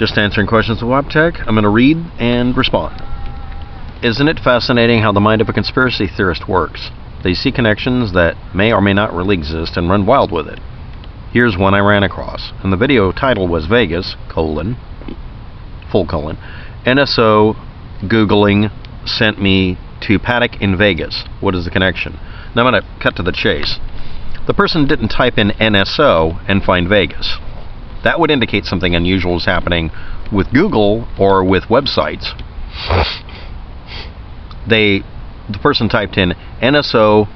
Just answering questions of web tech. I'm going to read and respond. Isn't it fascinating how the mind of a conspiracy theorist works? They see connections that may or may not really exist and run wild with it. Here's one I ran across, and the video title was Vegas, NSO Googling sent me to Paddock in Vegas. What is the connection? Now I'm going to cut to the chase. The person didn't type in NSO and find Vegas. That would indicate something unusual is happening with Google or with websites. The person typed in NSO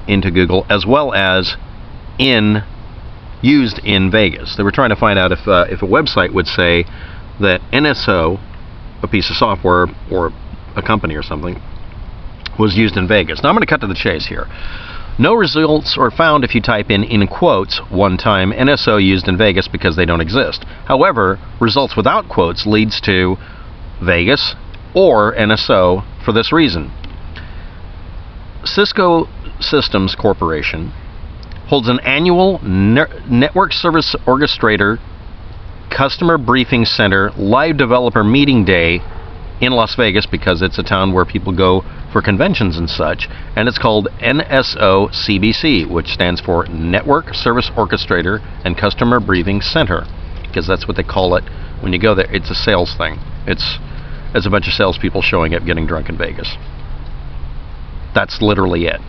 into Google as well as used in Vegas. They were trying to find out if a website would say that NSO, a piece of software or a company or something, was used in Vegas. Now I'm going to cut to the chase here. No results are found if you type in quotes, one time NSO used in Vegas because they don't exist. However, results without quotes leads to Vegas or NSO for this reason. Cisco Systems Corporation holds an annual Network Service Orchestrator Customer Briefing Center Live Developer Meeting Day in Las Vegas because it's a town where people go for conventions and such, and it's called NSO CBC, which stands for Network Service Orchestrator and Customer Briefing Center, because that's what they call it when you go there. It's a sales thing. It's a bunch of salespeople showing up getting drunk in Vegas. That's literally it.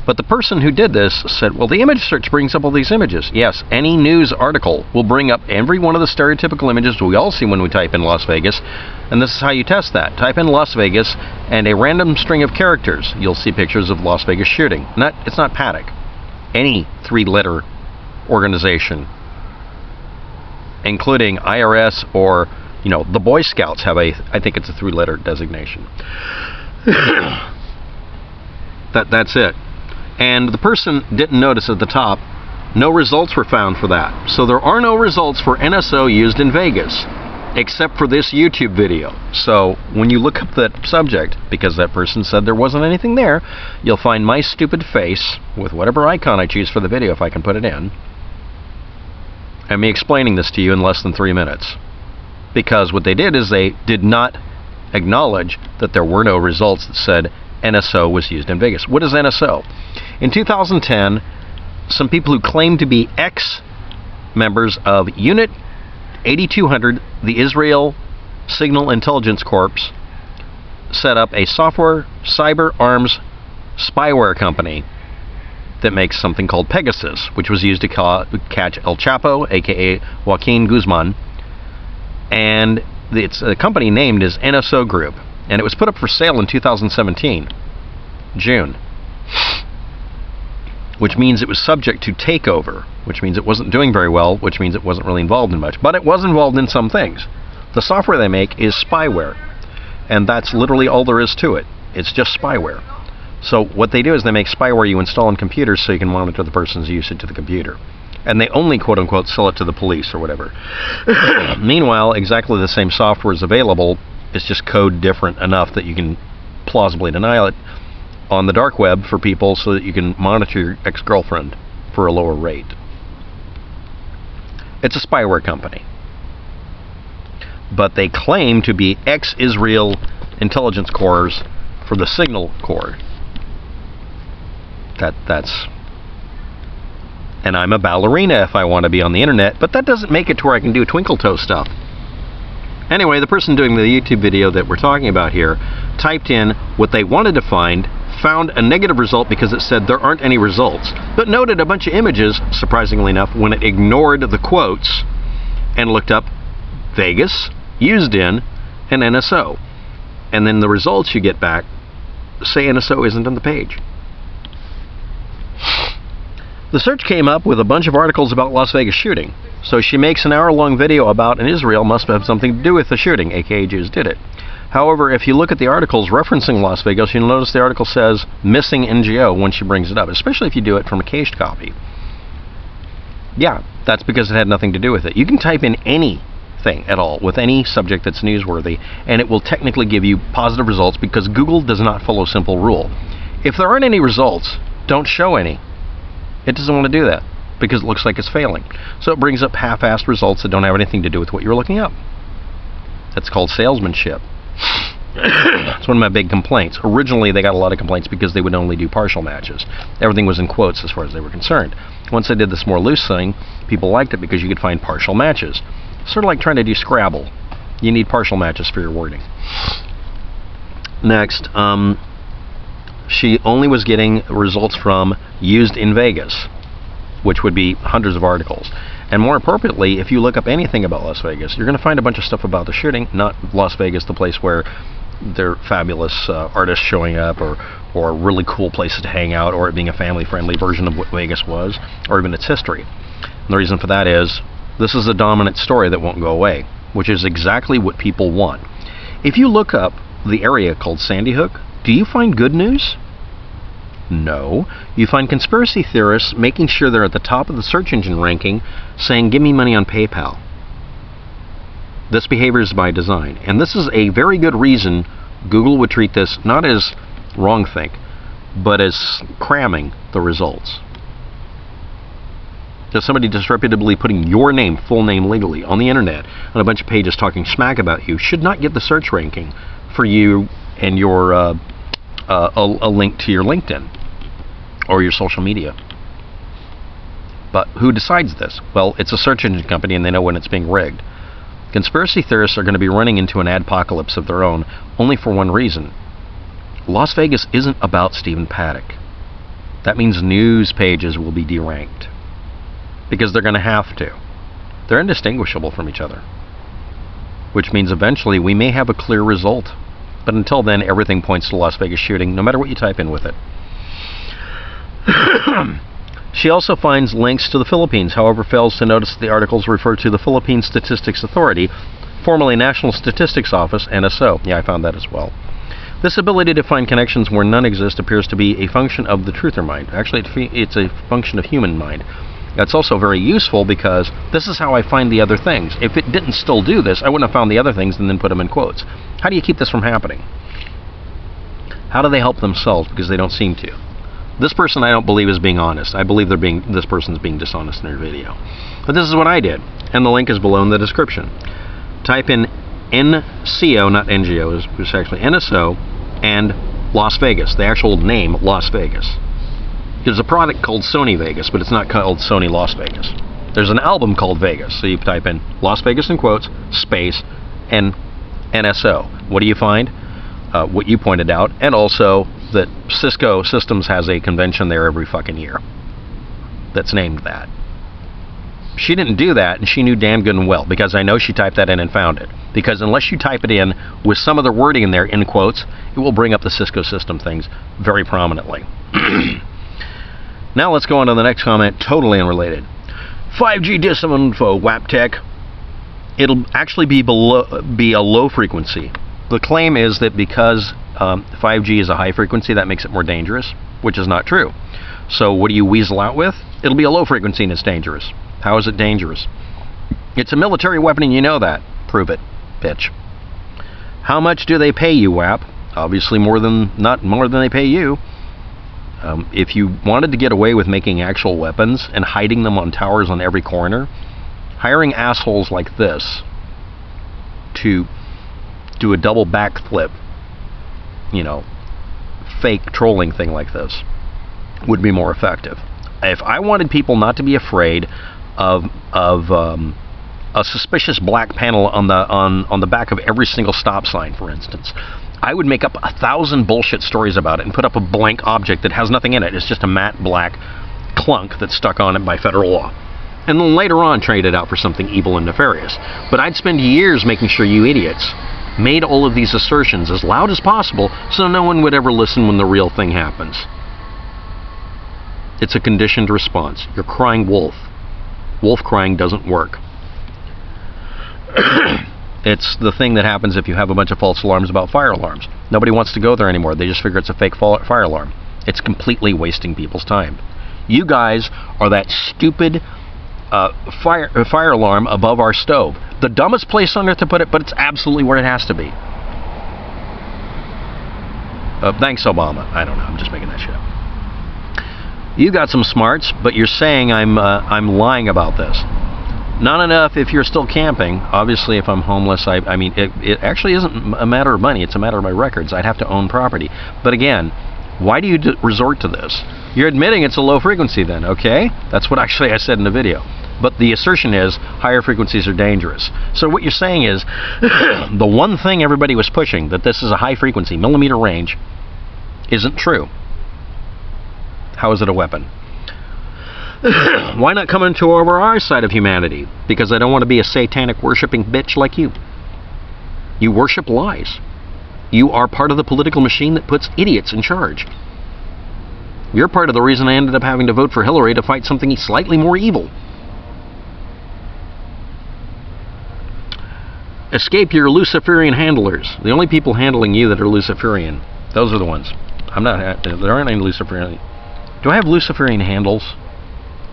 But the person who did this said, well, the image search brings up all these images. Yes, any news article will bring up every one of the stereotypical images we all see when we type in Las Vegas. And this is how you test that. Type in Las Vegas and a random string of characters. You'll see pictures of Las Vegas shooting. It's not Paddock. Any three-letter organization, including IRS or, the Boy Scouts have I think it's a three-letter designation. That's it. And the person didn't notice at the top, no results were found for that. So there are no results for NSO used in Vegas, except for this YouTube video. So when you look up that subject, because that person said there wasn't anything there, you'll find my stupid face with whatever icon I choose for the video, if I can put it in, and me explaining this to you in less than 3 minutes. Because what they did is they did not acknowledge that there were no results that said NSO was used in Vegas. What is NSO? In 2010, some people who claim to be ex-members of Unit 8200, the Israel Signal Intelligence Corps, set up a software cyber arms spyware company that makes something called Pegasus, which was used to catch El Chapo, aka Joaquin Guzman, and it's a company named as NSO Group. And it was put up for sale in 2017, June, which means it was subject to takeover, which means it wasn't doing very well, which means it wasn't really involved in much. But it was involved in some things. The software they make is spyware, and that's literally all there is to it. It's just spyware. So what they do is they make spyware you install on computers so you can monitor the person's usage of the computer. And they only, quote-unquote, sell it to the police or whatever. Meanwhile, exactly the same software is available. It's just code different enough that you can plausibly deny it on the dark web for people so that you can monitor your ex-girlfriend for a lower rate. It's a spyware company. But they claim to be ex-Israel intelligence corps for the Signal Corps. That's... And I'm a ballerina if I want to be on the internet, but that doesn't make it to where I can do twinkle toe stuff. Anyway, the person doing the YouTube video that we're talking about here typed in what they wanted to find, found a negative result because it said there aren't any results, but noted a bunch of images, surprisingly enough, when it ignored the quotes and looked up Vegas, used in, and NSO. And then the results you get back say NSO isn't on the page. The search came up with a bunch of articles about Las Vegas shooting. So she makes an hour-long video about an Israel must have something to do with the shooting, aka Jews did it. However, if you look at the articles referencing Las Vegas, you'll notice the article says missing NGO when she brings it up, especially if you do it from a cached copy. Yeah, that's because it had nothing to do with it. You can type in anything at all with any subject that's newsworthy, and it will technically give you positive results because Google does not follow a simple rule. If there aren't any results, don't show any. It doesn't want to do that because it looks like it's failing. So it brings up half-assed results that don't have anything to do with what you're looking up. That's called salesmanship. It's one of my big complaints. Originally, they got a lot of complaints because they would only do partial matches. Everything was in quotes as far as they were concerned. Once they did this more loose thing, people liked it because you could find partial matches. Sort of like trying to do Scrabble. You need partial matches for your wording. Next, she only was getting results from used in Vegas, which would be hundreds of articles. And more appropriately, if you look up anything about Las Vegas, you're going to find a bunch of stuff about the shooting, not Las Vegas, the place where there are fabulous artists showing up, or really cool places to hang out, or it being a family-friendly version of what Vegas was, or even its history. And the reason for that is, this is a dominant story that won't go away, which is exactly what people want. If you look up the area called Sandy Hook, do you find good news? No. You find conspiracy theorists making sure they're at the top of the search engine ranking, saying, give me money on PayPal. This behavior is by design. And this is a very good reason Google would treat this not as wrongthink, but as cramming the results. Just somebody disreputably putting your name, full name legally, on the internet, on a bunch of pages talking smack about you, should not get the search ranking for you and your a link to your LinkedIn or your social media. But who decides this? Well, it's a search engine company, and they know when it's being rigged. Conspiracy theorists are going to be running into an adpocalypse of their own, only for one reason. Las Vegas isn't about Stephen Paddock. That means news pages will be deranked, because they're going to have to. They're indistinguishable from each other, which means eventually we may have a clear result. But until then, everything points to Las Vegas shooting, no matter what you type in with it. She also finds links to the Philippines, however fails to notice that the articles refer to the Philippine Statistics Authority, formerly National Statistics Office, NSO. Yeah, I found that as well. This ability to find connections where none exist appears to be a function of the truther mind. Actually, it's a function of human mind. That's also very useful because this is how I find the other things. If it didn't still do this, I wouldn't have found the other things and then put them in quotes. How do you keep this from happening? How do they help themselves? Because they don't seem to. This person I don't believe is being honest. I believe this person's being dishonest in their video. But this is what I did, and the link is below in the description. Type in NCO, not NGO, it's actually NSO, and Las Vegas, the actual name Las Vegas. There's a product called Sony Vegas, but it's not called Sony Las Vegas. There's an album called Vegas, so you type in Las Vegas in quotes, space, and NSO. What do you find? What you pointed out, and also that Cisco Systems has a convention there every fucking year that's named that. She didn't do that, and she knew damn good and well, because I know she typed that in and found it. Because unless you type it in with some of the wording in there, in quotes, it will bring up the Cisco System things very prominently. Now let's go on to the next comment, totally unrelated. 5G disinfo, WAPTech. It'll actually be a low frequency. The claim is that because 5G is a high frequency, that makes it more dangerous, which is not true. So what do you weasel out with? It'll be a low frequency and it's dangerous. How is it dangerous? It's a military weapon and you know that. Prove it, bitch. How much do they pay you, WAP? Obviously not more than they pay you. If you wanted to get away with making actual weapons and hiding them on towers on every corner, hiring assholes like this to do a double backflip, fake trolling thing like this would be more effective. If I wanted people not to be afraid of a suspicious black panel on the back of every single stop sign, for instance, I would make up 1,000 bullshit stories about it and put up a blank object that has nothing in it. It's just a matte black clunk that's stuck on it by federal law. And then later on trade it out for something evil and nefarious. But I'd spend years making sure you idiots made all of these assertions as loud as possible so no one would ever listen when the real thing happens. It's a conditioned response. You're crying wolf. Wolf crying doesn't work. It's the thing that happens if you have a bunch of false alarms about fire alarms. Nobody wants to go there anymore. They just figure it's a fake fire alarm. It's completely wasting people's time. You guys are that stupid fire alarm above our stove. The dumbest place on earth to put it, but it's absolutely where it has to be. Thanks, Obama. I don't know. I'm just making that shit up. You got some smarts, but you're saying I'm lying about this. Not enough if you're still camping. Obviously, if I'm homeless, I mean, it actually isn't a matter of money. It's a matter of my records. I'd have to own property. But again, why do you resort to this? You're admitting it's a low frequency then, okay? That's what actually I said in the video. But the assertion is higher frequencies are dangerous. So what you're saying is the one thing everybody was pushing, that this is a high frequency, millimeter range, isn't true. How is it a weapon? Why not come into over our side of humanity? Because I don't want to be a satanic worshipping bitch like you. You worship lies. You are part of the political machine that puts idiots in charge. You're part of the reason I ended up having to vote for Hillary to fight something slightly more evil. Escape your Luciferian handlers. The only people handling you that are Luciferian, those are the ones. There aren't any Luciferian. Do I have Luciferian handles?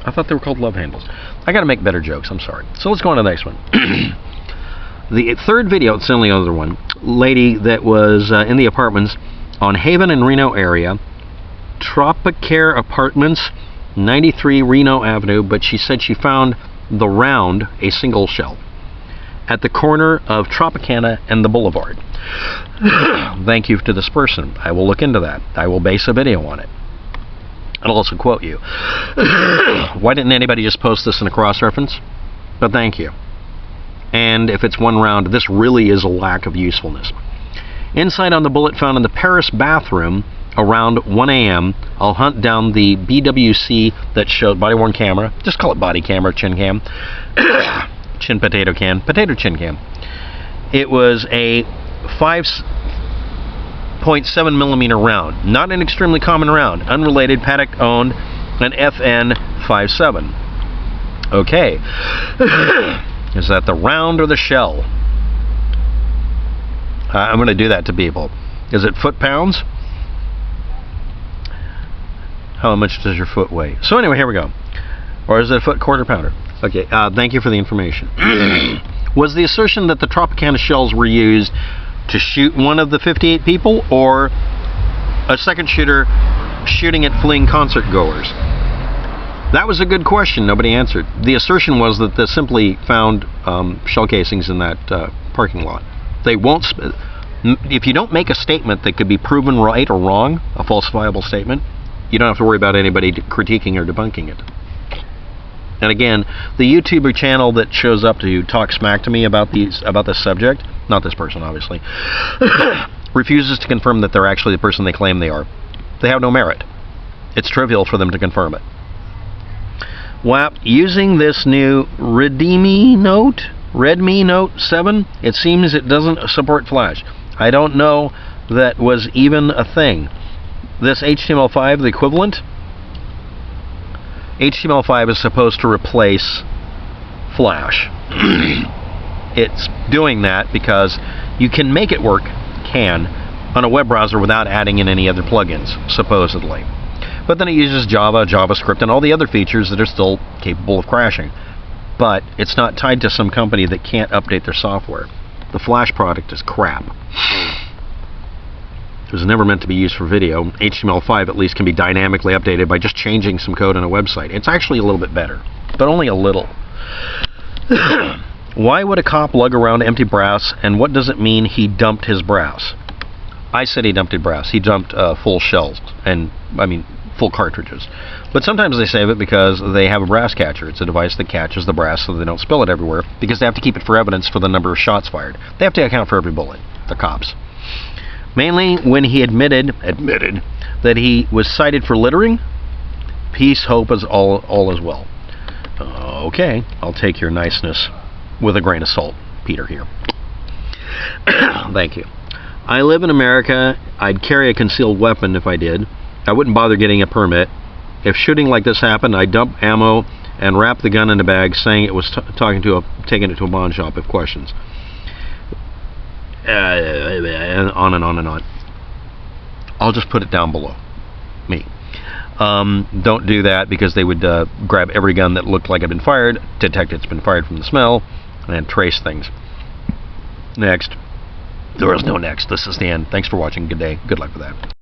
I thought they were called love handles. I gotta make better jokes, I'm sorry. So let's go on to the next one. The third video, it's the only other one, lady that was in the apartments on Haven and Reno area, Tropicare Apartments, 93 Reno Avenue, but she said she found the round, a single shell, at the corner of Tropicana and the Boulevard. Thank you to this person. I will look into that. I will base a video on it. I'll also quote you. Why didn't anybody just post this in a cross-reference? But thank you. And if it's one round, this really is a lack of usefulness. Inside on the bullet found in the Paris bathroom around 1 a.m. I'll hunt down the BWC that showed body-worn camera. Just call it body camera, chin cam. Chin potato can. Potato chin cam. It was a 5.7 millimeter round. Not an extremely common round. Unrelated, Paddock owned an FN 57. Okay. Is that the round or the shell? I'm going to do that to people. Is it foot-pounds? How much does your foot weigh? So anyway, here we go. Or is it a foot quarter-pounder? Okay, thank you for the information. Was the assertion that the Tropicana shells were used to shoot one of the 58 people, or a second shooter shooting at fleeing concert goers? That was a good question. Nobody answered. The assertion was that they simply found shell casings in that parking lot. They won't. If you don't make a statement that could be proven right or wrong, a falsifiable statement, you don't have to worry about anybody critiquing or debunking it. And again, the YouTuber channel that shows up to talk smack to me about this subject, not this person obviously, refuses to confirm that they're actually the person they claim they are. They have no merit. It's trivial for them to confirm it. WAP, using this new Redmi Note 7, it seems it doesn't support Flash. I don't know that was even a thing. This HTML5, the equivalent, HTML5 is supposed to replace Flash. It's doing that because you can make it work, on a web browser without adding in any other plugins, supposedly. But then it uses Java, JavaScript, and all the other features that are still capable of crashing. But it's not tied to some company that can't update their software. The Flash product is crap. It was never meant to be used for video. HTML5 at least can be dynamically updated by just changing some code on a website. It's actually a little bit better, but only a little. Why would a cop lug around empty brass, and what does it mean he dumped his brass? I said he dumped his brass. He dumped full shells, and full cartridges. But sometimes they save it because they have a brass catcher. It's a device that catches the brass so they don't spill it everywhere, because they have to keep it for evidence for the number of shots fired. They have to account for every bullet, the cops. Mainly when he admitted that he was cited for littering. Peace, hope is all as well. Okay, I'll take your niceness with a grain of salt. Peter here. Thank you. I live in America. I'd carry a concealed weapon if I did. I wouldn't bother getting a permit. If shooting like this happened, I'd dump ammo and wrap the gun in a bag, saying it was taking it to a pawn shop if questions. And on and on and on. I'll just put it down below. Me. Don't do that, because they would grab every gun that looked like it had been fired, detect it's been fired from the smell, and trace things. Next. There is no next. This is the end. Thanks for watching. Good day. Good luck with that.